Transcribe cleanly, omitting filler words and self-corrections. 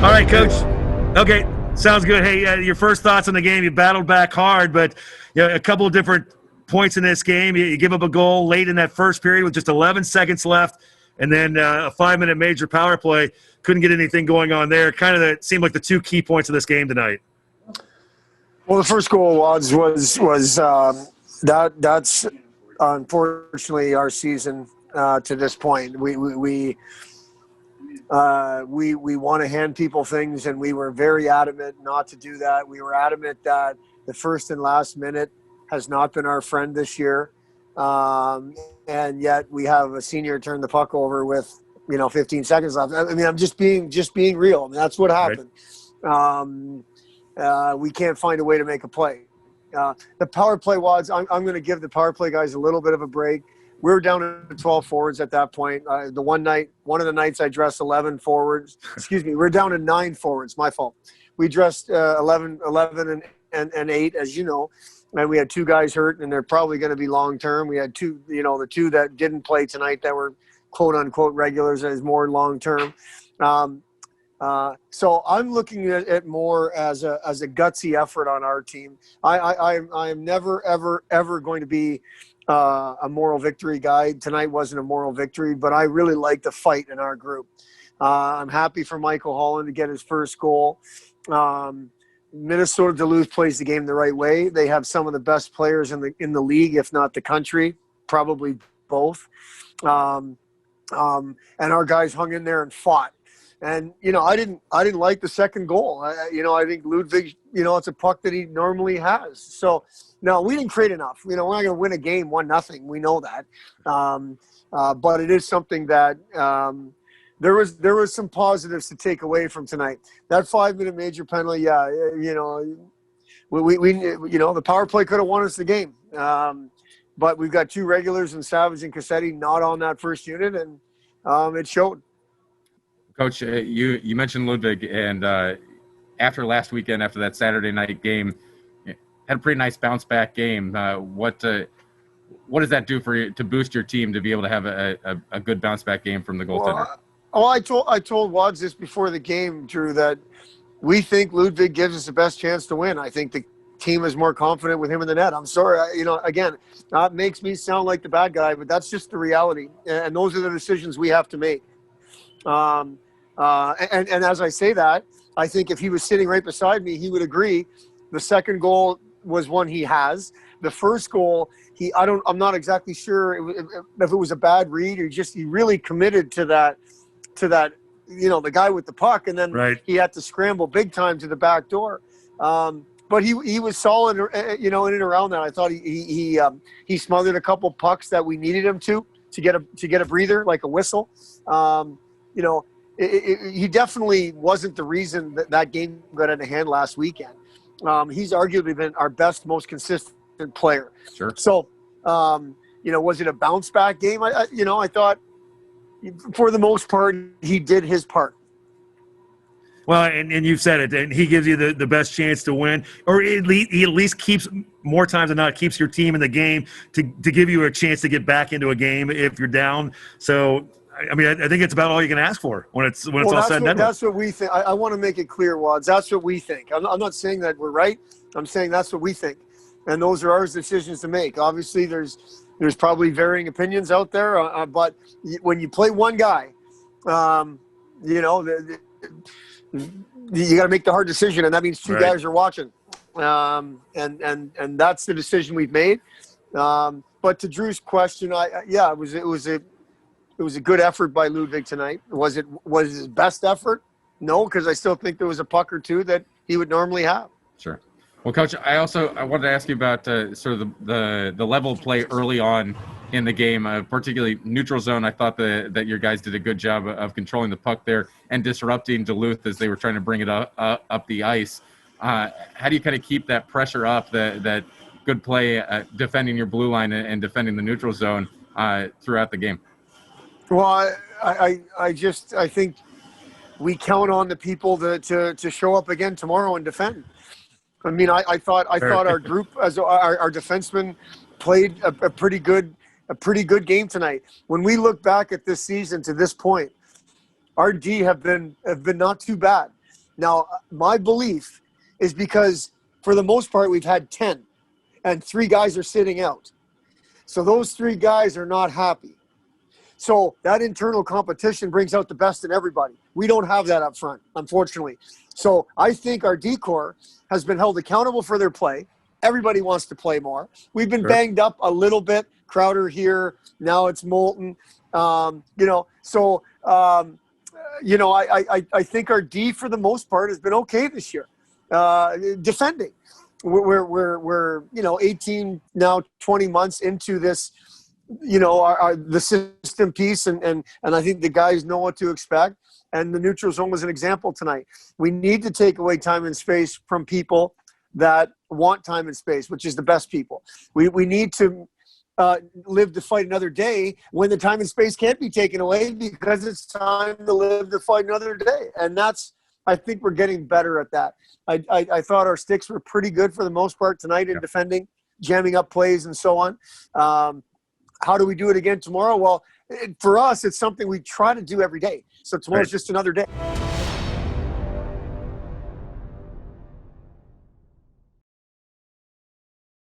All right, Coach. Okay, sounds good. Hey, your first thoughts on the game? You battled back hard, but a couple of different points in this game. You give up a goal late in that first period with just 11 seconds left, and then a 5-minute major power play. Couldn't get anything going on there. Kind of seemed like the two key points of this game tonight. Well, the first goal was that's unfortunately our season to this point. We want to hand people things, and we were very adamant not to do that. We were adamant that the first and last minute has not been our friend this year, and yet we have a senior turn the puck over with 15 seconds left. I mean, I'm just being real. I mean, that's what happened. Right. We can't find a way to make a play. The power play wads. I'm going to give the power play guys a little bit of a break. We were down to 12 forwards at that point. One of the nights I dressed 11 forwards. Excuse me. We're down to 9 forwards. My fault. We dressed 11 and 8, as you know, and we had 2 guys hurt, and they're probably going to be long term. We had 2, the 2 that didn't play tonight that were quote unquote regulars as more long term. So I'm looking at it more as a gutsy effort on our team. I am never ever going to be a moral victory guy. Tonight wasn't a moral victory, but I really like the fight in our group. I'm happy for Michael Holland to get his first goal. Minnesota Duluth plays the game the right way. They have some of the best players in the league, if not the country, probably both. And our guys hung in there and fought. And I didn't like the second goal. I think Ludvig, it's a puck that he normally has. So no, we didn't create enough. We're not going to win a game 1-0. We know that. But it is something that there was some positives to take away from tonight. That 5-minute major penalty. Yeah, we the power play could have won us the game. But we've got 2 regulars in Savage and Cassetti not on that first unit, and it showed. Coach, you mentioned Ludvig, and after last weekend, after that Saturday night game, had a pretty nice bounce back game. What does that do for you to boost your team to be able to have a good bounce back game from the goaltender? I told Wads this before the game, Drew, that we think Ludvig gives us the best chance to win. I think the team is more confident with him in the net. I'm sorry, again, that makes me sound like the bad guy, but that's just the reality, and those are the decisions we have to make. And as I say that, I think if he was sitting right beside me, he would agree. The second goal was one he has. The first goal, I'm not exactly sure if it was a bad read or he really committed to that, the guy with the puck, and then He had to scramble big time to the back door. But he was solid, in and around that. I thought he smothered a couple pucks that we needed him to get a breather, like a whistle. He definitely wasn't the reason that game got out of hand last weekend. He's arguably been our best, most consistent player. Sure. So, was it a bounce back game? I thought for the most part he did his part. Well, and you've said it, and he gives you the best chance to win, or he at least keeps, more times than not, keeps your team in the game to give you a chance to get back into a game if you're down. So, I mean, I think it's about all you can ask for when it's all said and done. That's what we think. I want to make it clear, Wads. That's what we think. I'm not saying that we're right. I'm saying that's what we think, and those are our decisions to make. Obviously, there's probably varying opinions out there, but when you play one guy, you got to make the hard decision, and that means 2 guys are watching, and that's the decision we've made. But to Drew's question, it was a good effort by Ludvig tonight. Was it his best effort? No, because I still think there was a puck or 2 that he would normally have. Sure. Well, Coach, I wanted to ask you about sort of the level of play early on in the game, particularly neutral zone. I thought that your guys did a good job of controlling the puck there and disrupting Duluth as they were trying to bring it up the ice. How do you kind of keep that pressure up, that good play defending your blue line and defending the neutral zone throughout the game? Well, I think we count on the people to show up again tomorrow and defend. I mean, I thought our group, as our defensemen, played a pretty good game tonight. When we look back at this season to this point, our D have been not too bad. Now, my belief is because for the most part, we've had 10 and 3 guys are sitting out. So those 3 guys are not happy. So that internal competition brings out the best in everybody. We don't have that up front, unfortunately. So I think our D-corps has been held accountable for their play. Everybody wants to play more. We've been banged up a little bit. Crowder here. Now it's Moulton. I think our D for the most part has been okay this year. Defending. We're 18 now 20 months into this, the system piece, and I think the guys know what to expect. And the neutral zone was an example tonight. We need to take away time and space from people that want time and space, which is the best people. We need to live to fight another day when the time and space can't be taken away, because it's time to live to fight another day. And I think we're getting better at that. I thought our sticks were pretty good for the most part tonight in defending, jamming up plays and so on. How do we do it again tomorrow? Well, for us, it's something we try to do every day. So tomorrow's just another day.